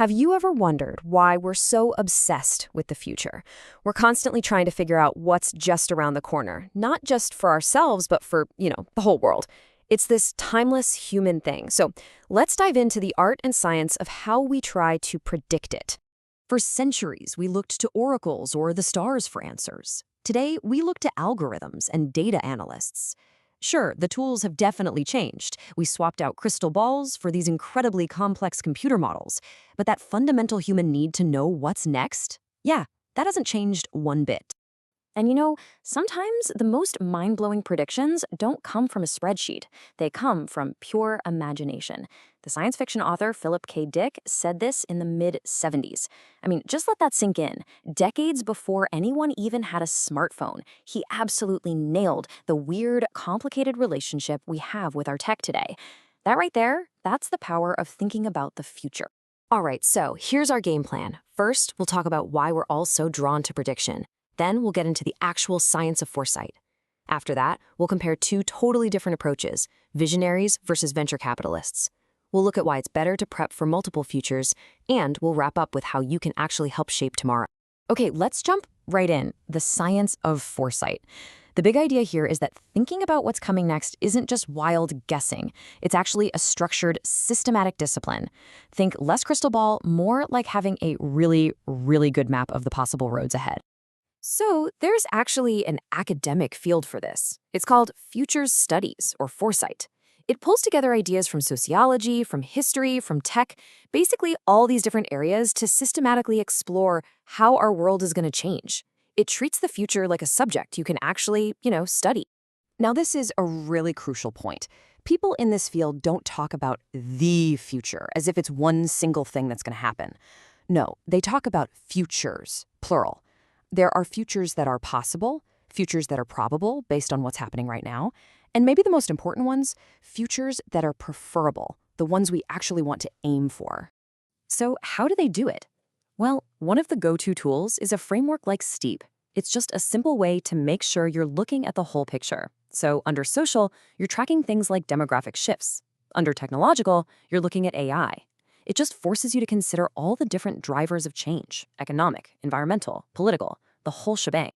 Have you ever wondered why we're so obsessed with the future? We're constantly trying to figure out what's just around the corner, not just for ourselves, but for, the whole world. It's this timeless human thing. So let's dive into the art and science of how we try to predict it. For centuries, we looked to oracles or the stars for answers. Today, we look to algorithms and data analysts. Sure, the tools have definitely changed. We swapped out crystal balls for these incredibly complex computer models. But that fundamental human need to know what's next? Yeah, that hasn't changed one bit. And sometimes the most mind-blowing predictions don't come from a spreadsheet. They come from pure imagination. The science fiction author Philip K. Dick said this in the mid-70s. Just let that sink in. Decades before anyone even had a smartphone, he absolutely nailed the weird, complicated relationship we have with our tech today. That right there, that's the power of thinking about the future. All right, so here's our game plan. First, we'll talk about why we're all so drawn to prediction. Then we'll get into the actual science of foresight. After that, we'll compare two totally different approaches, visionaries versus venture capitalists. We'll look at why it's better to prep for multiple futures, and we'll wrap up with how you can actually help shape tomorrow. Okay, let's jump right in, the science of foresight. The big idea here is that thinking about what's coming next isn't just wild guessing. It's actually a structured, systematic discipline. Think less crystal ball, more like having a really, really good map of the possible roads ahead. So there's actually an academic field for this. It's called futures studies, or foresight. It pulls together ideas from sociology, from history, from tech, basically all these different areas to systematically explore how our world is going to change. It treats the future like a subject you can actually, study. Now, this is a really crucial point. People in this field don't talk about the future as if it's one single thing that's going to happen. No, they talk about futures, plural. There are futures that are possible, futures that are probable based on what's happening right now, and maybe the most important ones, futures that are preferable, the ones we actually want to aim for. So how do they do it? Well, one of the go-to tools is a framework like STEEP. It's just a simple way to make sure you're looking at the whole picture. So under social, you're tracking things like demographic shifts. Under technological, you're looking at AI. It just forces you to consider all the different drivers of change, economic, environmental, political, the whole shebang.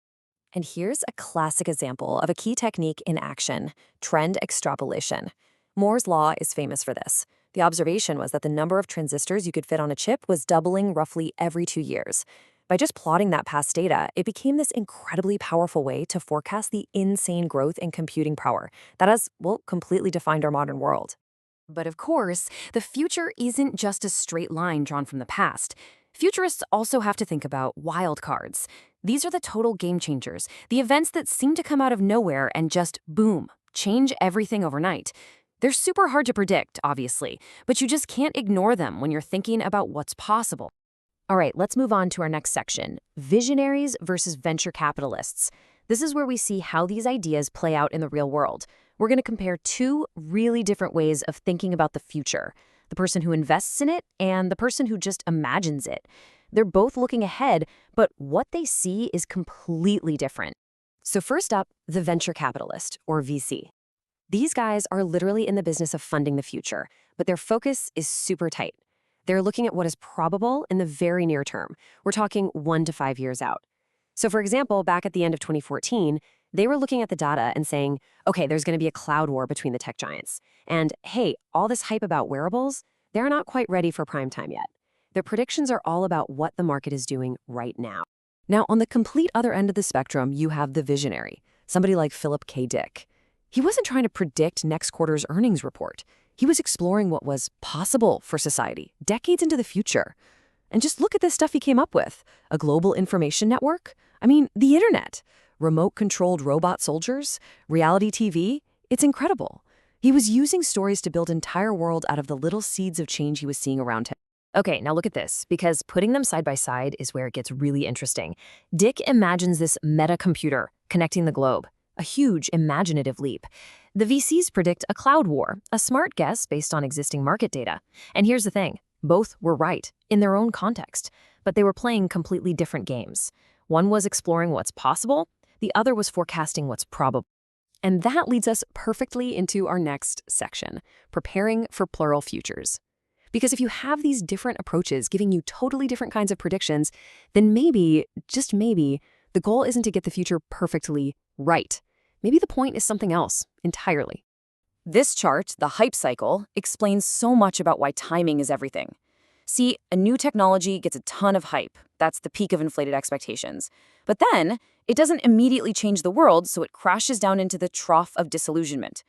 And here's a classic example of a key technique in action, trend extrapolation. Moore's law is famous for this. The observation was that the number of transistors you could fit on a chip was doubling roughly every 2 years. By just plotting that past data, it became this incredibly powerful way to forecast the insane growth in computing power that has, completely defined our modern world. But of course, the future isn't just a straight line drawn from the past. Futurists also have to think about wildcards. These are the total game changers, the events that seem to come out of nowhere and just, boom, change everything overnight. They're super hard to predict, obviously, but you just can't ignore them when you're thinking about what's possible. All right, let's move on to our next section, visionaries versus venture capitalists. This is where we see how these ideas play out in the real world. We're going to compare two really different ways of thinking about the future, the person who invests in it and the person who just imagines it. They're both looking ahead, but what they see is completely different. So first up, the venture capitalist, or VC. These guys are literally in the business of funding the future, but their focus is super tight. They're looking at what is probable in the very near term. We're talking 1 to 5 years out. So for example, back at the end of 2014, they were looking at the data and saying, okay, there's going to be a cloud war between the tech giants. And hey, all this hype about wearables, they're not quite ready for prime time yet. Their predictions are all about what the market is doing right now. Now, on the complete other end of the spectrum, you have the visionary, somebody like Philip K. Dick. He wasn't trying to predict next quarter's earnings report. He was exploring what was possible for society decades into the future. And just look at this stuff he came up with. A global information network? The internet. Remote-controlled robot soldiers? Reality TV? It's incredible. He was using stories to build an entire world out of the little seeds of change he was seeing around him. Okay, now look at this, because putting them side by side is where it gets really interesting. Dick imagines this meta-computer connecting the globe, a huge imaginative leap. The VCs predict a cloud war, a smart guess based on existing market data. And here's the thing, both were right in their own context, but they were playing completely different games. One was exploring what's possible, the other was forecasting what's probable. And that leads us perfectly into our next section, preparing for plural futures. Because if you have these different approaches giving you totally different kinds of predictions, then maybe, just maybe, the goal isn't to get the future perfectly right. Maybe the point is something else entirely. This chart, the hype cycle, explains so much about why timing is everything. See, a new technology gets a ton of hype. That's the peak of inflated expectations. But then, it doesn't immediately change the world, so it crashes down into the trough of disillusionment.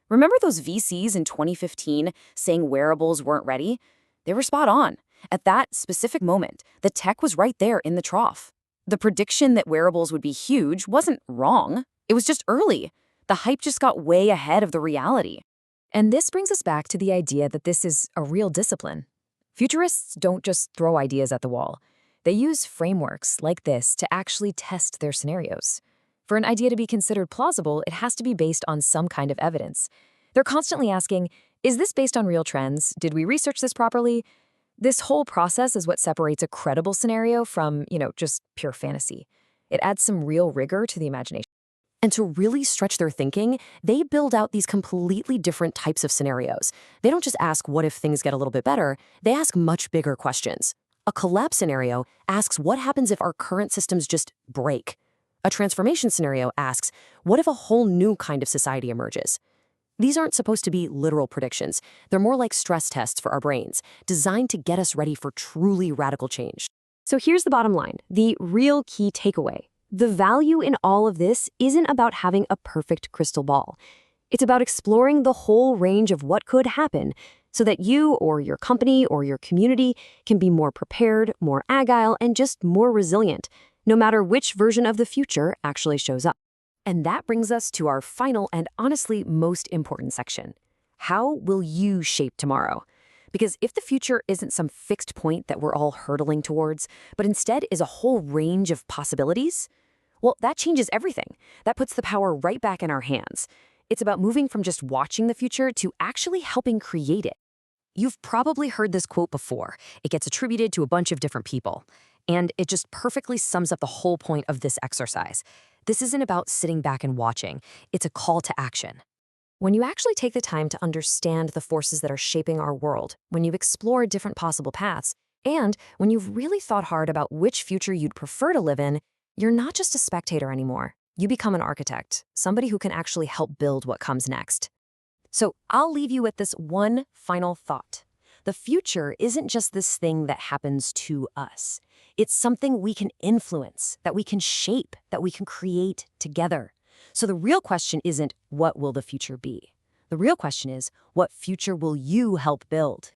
Remember those VCs in 2015 saying wearables weren't ready? They were spot on. At that specific moment, the tech was right there in the trough. The prediction that wearables would be huge wasn't wrong. It was just early. The hype just got way ahead of the reality. And this brings us back to the idea that this is a real discipline. Futurists don't just throw ideas at the wall. They use frameworks like this to actually test their scenarios. For an idea to be considered plausible, it has to be based on some kind of evidence. They're constantly asking, is this based on real trends? Did we research this properly? This whole process is what separates a credible scenario from, just pure fantasy. It adds some real rigor to the imagination. And to really stretch their thinking, they build out these completely different types of scenarios. They don't just ask, what if things get a little bit better? They ask much bigger questions. A collapse scenario asks, what happens if our current systems just break? A transformation scenario asks, what if a whole new kind of society emerges? These aren't supposed to be literal predictions. They're more like stress tests for our brains, designed to get us ready for truly radical change. So here's the bottom line, the real key takeaway. The value in all of this isn't about having a perfect crystal ball. It's about exploring the whole range of what could happen so that you or your company or your community can be more prepared, more agile, and just more resilient, no matter which version of the future actually shows up. And that brings us to our final and honestly most important section. How will you shape tomorrow? Because if the future isn't some fixed point that we're all hurtling towards, but instead is a whole range of possibilities, well, that changes everything. That puts the power right back in our hands. It's about moving from just watching the future to actually helping create it. You've probably heard this quote before. It gets attributed to a bunch of different people. And it just perfectly sums up the whole point of this exercise. This isn't about sitting back and watching. It's a call to action. When you actually take the time to understand the forces that are shaping our world, when you explore different possible paths, and when you've really thought hard about which future you'd prefer to live in, you're not just a spectator anymore. You become an architect, somebody who can actually help build what comes next. So I'll leave you with this one final thought. The future isn't just this thing that happens to us. It's something we can influence, that we can shape, that we can create together. So the real question isn't, what will the future be? The real question is, what future will you help build?